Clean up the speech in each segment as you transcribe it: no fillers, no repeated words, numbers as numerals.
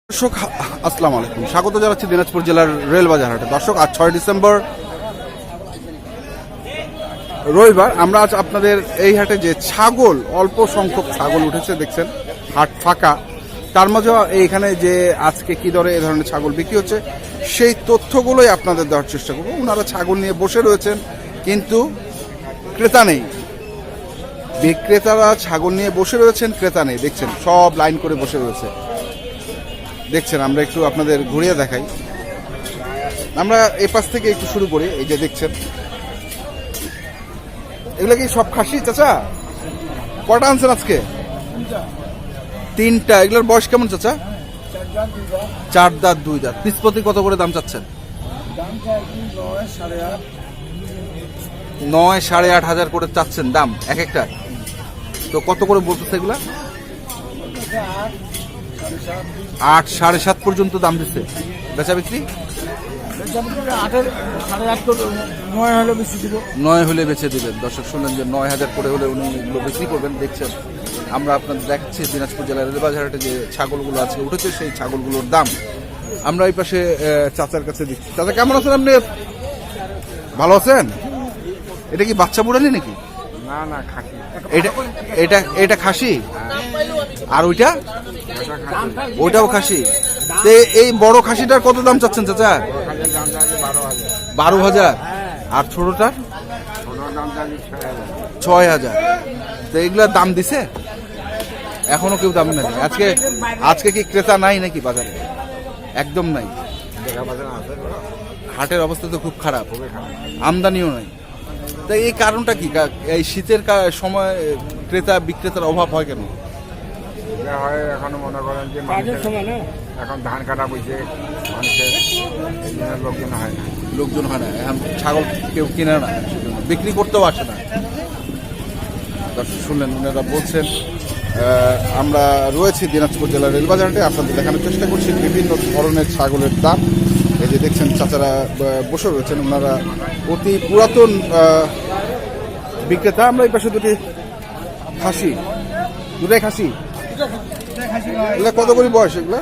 দর্শক আসসালামু আলাইকুম, স্বাগত জানাচ্ছি দিনাজপুর জেলার রেলবাজার হাটে। দর্শক আজ 6 ডিসেম্বর রবিবার। আমরা আজ আপনাদের এই হাটে যে ছাগল, অল্প সংখ্যক ছাগল উঠেছে দেখছেন, হাট ফাঁকা, তার মাঝে এইখানে যে আজকে কি দরে এ ধরনের ছাগল বিক্রি হচ্ছে সেই তথ্যগুলোই আপনাদের দেওয়ার চেষ্টা করবো। ওনারা ছাগল নিয়ে বসে রয়েছেন কিন্তু ক্রেতা নেই, বিক্রেতারা ছাগল নিয়ে বসে রয়েছেন, ক্রেতা নেই। দেখছেন সব লাইন করে বসে রয়েছে, দেখছেন। আমরা একটু আপনাদের ঘুরিয়ে দেখাই। আমরা এই পাশ থেকে একটু শুরু করি। এই যে দেখছেন, এগুলো কি সব খাসি চাচা? কটা আনছেন আজকে? তিনটা। এগুলোর বয়স কেমন চাচা? 4 দাঁত 2 দাঁত। পিস প্রতি কত করে দাম চাচ্ছেন? 9,500 করে চাচ্ছেন দাম এক একটা। তো কত করে বলতেছে এগুলা? 8, 7.5 পর্যন্ত দাম দিচ্ছে। বেচা বিক্রি 9 হলে বেচে দিবেন। দর্শক শুনলেন যে 9,000 করে হলে উনি এগুলো বিক্রি করবেন। দেখছেন আমরা আপনাদের দেখাচ্ছি দিনাজপুর জেলার রেলবাজারহাটে যে ছাগলগুলো আজকে উঠেছে সেই ছাগলগুলোর দাম। আমরা এই পাশে চাচার কাছে দিচ্ছি। চাচা কেমন আছেন আপনি? ভালো আছেন? এটা কি বাচ্চা বুড়ালি নাকি? না না, খাসি। এটা খাসি? আর ওইটাও খাসি? এই বড় খাসিটার কত দাম চাচ্ছেন চাচা? 12,000। আর ছোটটার 6,000। তো এগুলার দাম দিছে? এখনো কেউ দাম নেই। আজকে কি ক্রেতা নাই নাকি বাজারে? একদম নাই। হাটের অবস্থা তো খুব খারাপ, আমদানিও নাই। তাই এই কারণটা কি? এই শীতের সময় ক্রেতা বিক্রেতার অভাব হয় কেন? হয় এখনো মনে করেন যে এখন ধান কাটা বইছে, মানুষের লোকজন হয় না। এখন ছাগল কেউ কিনে না, বিক্রি করতেও আসে না। দর্শক শুনলেন ওনারা বলছেন। আমরা রয়েছি দিনাজপুর জেলার রেলবাজারহাটে, আপনাদের দেখানোর চেষ্টা করছি বিভিন্ন ধরনের ছাগলের দাম। এই যে দেখছেন চাচারা বসে রয়েছেন, ওনারা অতি পুরাতন বিক্রেতা। আমরা এই পাশে দুটি খাসি, দুটাই খাসি। এগুলা কত করে বয়স? এগুলা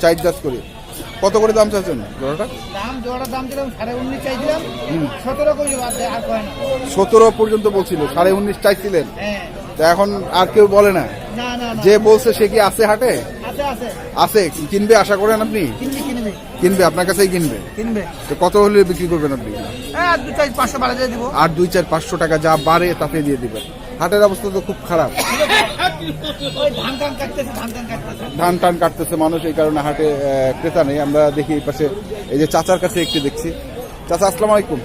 4 দাঁত করে। কত করে দাম চাচ্ছেন জোড়াটা? সতেরো পর্যন্ত বলছিল, 19.5 চাইছিলেন। তা এখন আর কেউ বলে না? যে বলছে সে কি আছে হাটে? আছে। কিনবে আশা করেন আপনি? কিনবে, আপনার কাছেই কিনবে। তো কত হলে বিক্রি করবেন আপনি? আর 2-4-500 টাকা যা বাড়ে তাতে দিয়ে দিবেন। হাটের অবস্থা তো খুব খারাপ, ধান টান কাটতেছে মানুষ, এই কারণে হাটে ক্রেতা নেই। আমরা দেখি এই পাশে এই যে চাচার কাছে একটু দেখছি। চাচা আসসালামু আলাইকুম,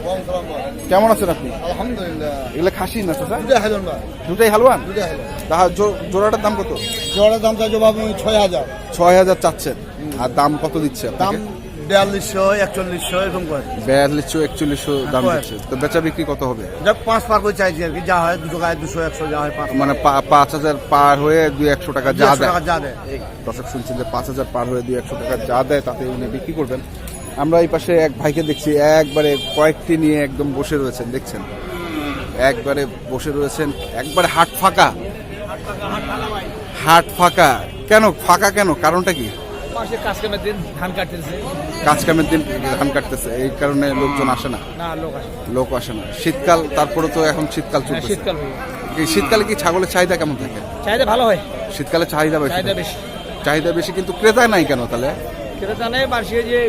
কেমন আছেন আপনি? আলহামদুলিল্লাহ। এগুলো খাসি না চাচা? দুটাই হালুয়ান। জোড়াটার দাম কত? জোড়ার দাম চাইছো বাবু 6,000। 6,000 চাচ্ছেন। আর দাম কত দিচ্ছে? দাম 4200-4100 এরকম করে। 4200-4100 দাম দিচ্ছে। তো বেচা বিক্রি কত হবে? 5 পার করে চাইছি আর কি, যা হয় 2 টাকায় 200-100 যা হয় 5, মানে 5,000 পার হয়ে 200-100 টাকা যা দেয়। এই দর্শক শুনছেন যে 5,000 পার হয়ে 200-100 টাকা যা দেয় তাতে উনি বিক্রি করবেন। আমরা এই পাশে এক ভাইকে দেখছি, একবারে কয়েকটি নিয়ে একদম বসে রয়েছেন। দেখছেন একবারে বসে রয়েছেন, একবারে হাট ফাঁকা। হাট ফাঁকা কেন? ফাঁকা কেন? কারণটা কি? কাজ কামের দিন ধান কাটতেছে, কাজ কামের দিন ধান কাটতেছে, এই কারণে লোকজন আসে না। লোক আসে না। শীতকাল, তারপরে তো এখন শীতকাল চলছে। শীতকালে কি ছাগলের চাহিদা কেমন থাকে? চাহিদা ভালো হয়। শীতকালে চাহিদা বেশি, কিন্তু ক্রেতা নাই কেন তাহলে? ক্রেতা নেই বাড়ছে যে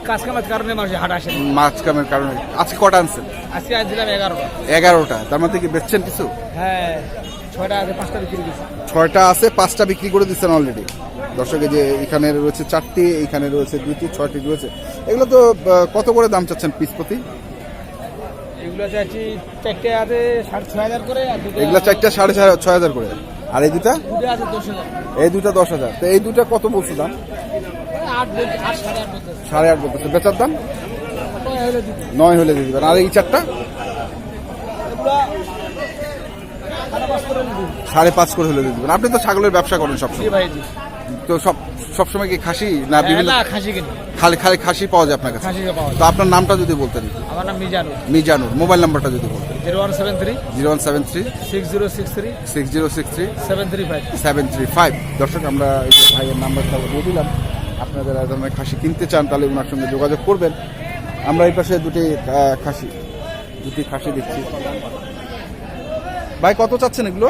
কাজ কামের কারণে মানুষ হাট আসে। মাছ কামের কারণে। আজকে কটা আনছেন? আজকে আনছিলাম 11টা। 11টা। তার মধ্যে কি বেচছেন কিছু? হ্যাঁ, 6টা আছে, 5টা বিক্রি দিচ্ছি। 6টা আছে, 5টা বিক্রি করে দিচ্ছেন অলরেডি। দর্শকে যে এখানে রয়েছে 4টি, এইখানে রয়েছে 2টি, 6টি রয়েছে। এগুলো তো কত করে দাম চাচ্ছেন পিস প্রতি? এগুলো চাচ্ছি 4টে আছে 6,500 করে। এগুলো 4টা 6,500 করে। আর এই দুটা? আছে 10,000। এই দুটা 10,000। তো এই দুটা কত বলছো দাম? 8.5 বলতেছে। বেচার দাম 9 হলে দিয়ে দিবেন। আর এই 4টা 5.5 করে হলে দিয়ে দিবেন। আপনি তো ছাগলের ব্যবসা করেন সবসময়, তো সবসময় কি খাসি না বিভিন্ন না খাসি কিনি, খালি খালি খাসি পাওয়া যায় আপনার কাছে? খাসি পাওয়া তো আপনার নামটা যদি বলতেন। আমার নাম মিজানুর। মিজানুর। মোবাইল নাম্বারটা যদি বলতেন। 0173 0173 6063 6063 735। 735। দর্শক আমরা এই যে ভাইয়ের নাম্বারটা দিয়ে দিলাম, আপনাদের এই ধরনের খাসি কিনতে চান তাহলে ওনার সঙ্গে যোগাযোগ করবেন। আমরা এই পাশে দুটি খাসি দেখছি। ভাই কত চাচ্ছেন এগুলো?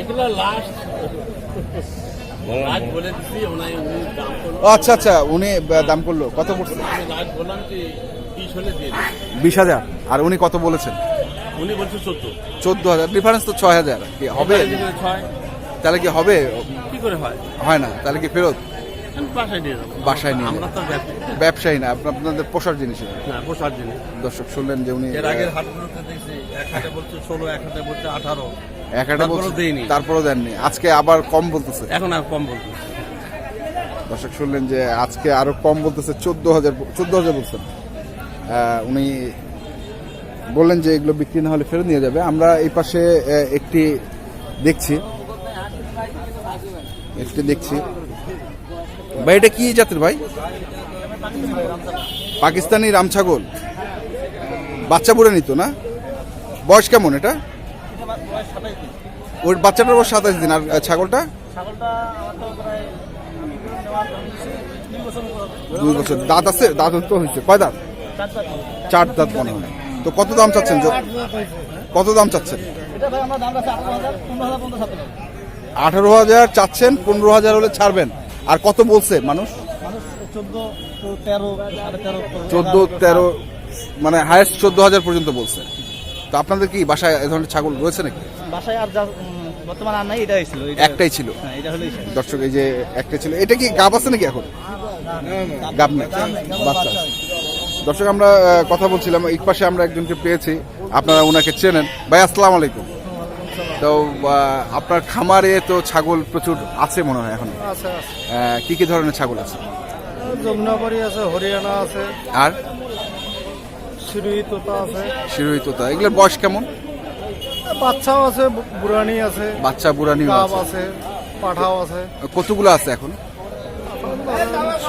এগুলো লাস্ট বলে দিচ্ছি, ওনাই উনি দাম করলো। ও আচ্ছা আচ্ছা, উনি দাম করলো, কত পড়ছে? আমি লাস্ট বললাম যে 20 হলে দিয়ে দিই। 20,000। আর উনি কত বলেছেন? উনি বলছে 14। 14,000। ডিফারেন্স তো 6,000। কি হবে? 6 তাহলে কি হবে? কি করে হয়? হয় না, তাহলে কি ফেরত? আমি বাসায় নিয়ে যাবো। বাসায় নিয়ে আমরা তো ব্যবসায়ী না, আপনাদের পোষার জিনিস। না পোষার জিনিস। দর্শক শুনলেন যে উনি এর আগের হাটগুলোতে দেখছি এক হাটে বলছে 16, এক হাটে বলছে 18, এক হাজার তারপরেও দেয়নি। তারপরও দেননি। আজকে আবার কম বলতেছে। এখন আর কম বলছে। দর্শক শুনলেন যে আজকে আরো কম বলতেছে, 14,000 বলছেন। উনি বললেন যে এগুলো বিক্রি না হলে ফেরত নিয়ে যাবে। আমরা এই পাশে একটি দেখছি। ভাই এটা কি জাতের ভাই? পাকিস্তানি রামছাগল। বাচ্চা বুড়ে নিত না? বয়স কেমন এটা? ওর বাচ্চাটার বয়স 27 দিন। আর ছাগলটা? 2 বছর। দাঁত আছে? দাঁত তো হয়েছে। কয় দাঁত? 4 দাঁত মনে হয়। তো কত দাম চাচ্ছেন? কত দাম চাচ্ছেন? 18,000 চাচ্ছেন, 15,000 হলে ছাড়বেন। আর কত বলছে মানুষ? 14-13, মানে হায়েস্ট 14,000 পর্যন্ত বলছে। তো আপনাদের কি বাসায় এ ধরনের ছাগল রয়েছে নাকি? বাসায় আর বর্তমানে আর নাই, এটাই ছিল। একটাই ছিল। হ্যাঁ, এটা হলোই শেষ। দর্শক এই যে একটাই ছিল। এটা কি গাব আছে নাকি এখন? গাব না, বাচ্চা আছে। দর্শক আমরা কথা বলছিলাম, এই পাশে আমরা একজনকে পেয়েছি, আপনারা ওনাকে চেনেন। ভাই আসসালামু আলাইকুম। তো আপনার খামারে তো ছাগল প্রচুর আছে মনে হয় এখন? আছে। কি কি ধরনের ছাগল আছে? যমুনাপাড়ি আছে, হরিয়ানা আছে, আর শিরোহী তোতা আছে, শিরোহী তোতা। এগুলোর বয়স কেমন? বাচ্চাও আছে, বুড়ানি আছে, বাচ্চা বুড়ানি গাব আছে, পাঠাও আছে। কতগুলো আছে এখন?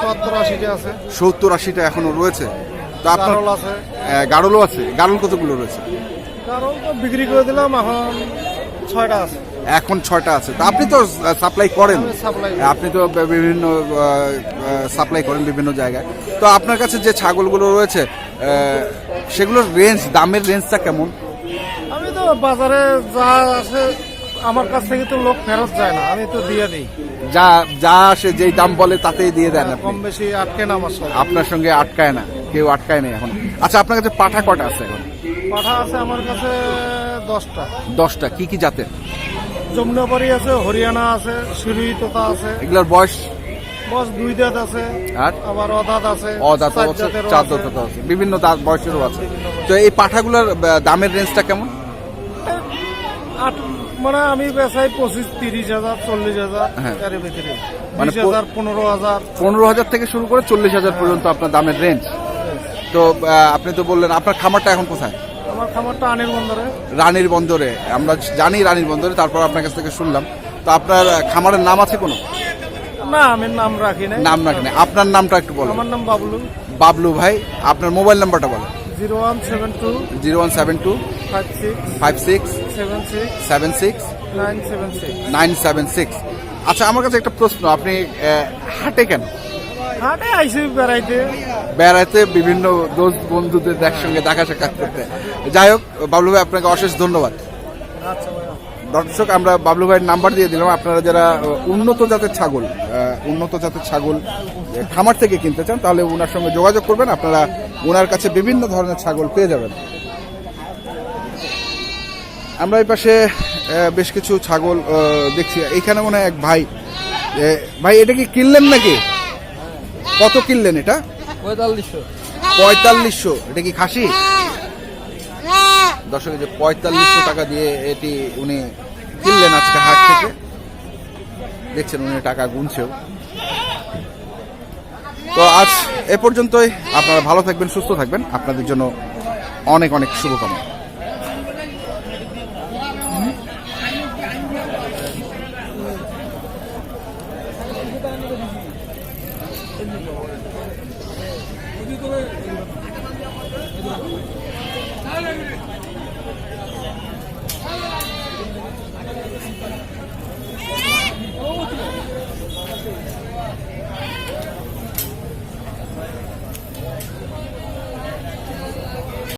70-80টা আছে। 70-80টা এখনো রয়েছে। তো আপনার গারল আছে। গাড়লও আছে? গাড়ল কতগুলো রয়েছে? গারল তো বিক্রি করে দিলাম, এখন 6টা আছে। এখন 6টা আছে। তো আপনি তো সাপ্লাই করেন, আমি supply করি। আপনি তো বিভিন্ন সাপ্লাই করেন বিভিন্ন জায়গায়। তো আপনার কাছে যে ছাগলগুলো রয়েছে সেগুলোর দামের রেঞ্জটা কেমন? আমি তো বাজারে যা আছে আমার কাছ থেকে তো লোক ফেরত যায় না, আমি তো দিয়ে দিই। যা আসে যেই দাম বলে তাতেই দিয়ে দেন আপনি? কম বেশি আটকে না আমার সঙ্গে। আপনার সঙ্গে আটকায় না, কেউ আটকায় না এখন। আচ্ছা, আপনার কাছে পাঠা কটা আছে এখন? পাঠা আছে আমার কাছে 10টা। 10টা। কি কি জাতের? যমুনাপাড়ি আছে, হরিয়ানা আছে, শিরোহী তোতা আছে। এগুলোর বয়স? 2 দাঁত আছে, আর আবার অদাঁত আছে, অদাঁত 4 আছে, জাতেরও 4 আছে। দাঁত আছে, বিভিন্ন বয়সেরও আছে। তো এই পাঠাগুলোর দামের রেঞ্জটা কেমন? মানে আমি বেচাই 25-30,000, 40,000 হ্যাঁ। এর ভিতরে। মানে 20,000, 15,000। 15,000 থেকে শুরু করে 40,000 পর্যন্ত আপনার দামের রেঞ্জ। তো আপনি তো বললেন আপনার খামারটা এখন কোথায়? আমার খামারটা আনির বন্দরে। রানীর বন্দরে। আমরা জানি রানীর বন্দরে, তারপর আপনার কাছ থেকে শুনলাম। তো আপনার খামারের নাম আছে কোনো? না, আমি নাম রাখি নাই। নাম রাখেন। আপনার নামটা একটু বলেন। আমার নাম বাবলু। বাবলু ভাই, আপনার মোবাইল নাম্বারটা বলেন। 0172 0172 56 56 76 76 976। 976। আচ্ছা, আমার কাছে একটা প্রশ্ন, আপনি হাটে কেন? হাটে আইসি বেড়াইতে বিভিন্ন দোস্ত বন্ধুদের একসঙ্গে দেখা সাক্ষাৎ করতে। যাই হোক বাবলু ভাই, আপনাকে অশেষ ধন্যবাদ। আচ্ছা ভাইয়া। দর্শক আমরা বাবলু ভাইয়ের নাম্বার দিয়ে দিলাম। আপনারা যারা উন্নত জাতের ছাগল খামার থেকে কিনতে চান তাহলে ওনার সঙ্গে যোগাযোগ করবেন। আপনারা ওনার কাছে বিভিন্ন ধরনের ছাগল পেয়ে যাবেন। আমরা এই পাশে বেশ কিছু ছাগল দেখছি। এখানে মনে হয় এক ভাই। ভাই এটা কি কিনলেন নাকি? কত কিনলেন এটা? 4500। এটা কি খাসি? দর্শক, যে 4500 টাকা দিয়ে এটি উনি কিনলেন আজকে হাট থেকে। দেখছেন উনি টাকা গুনছেও। তো আজ এ পর্যন্তই। আপনারা ভালো থাকবেন, সুস্থ থাকবেন। আপনাদের জন্য অনেক অনেক শুভকামনা। বেশি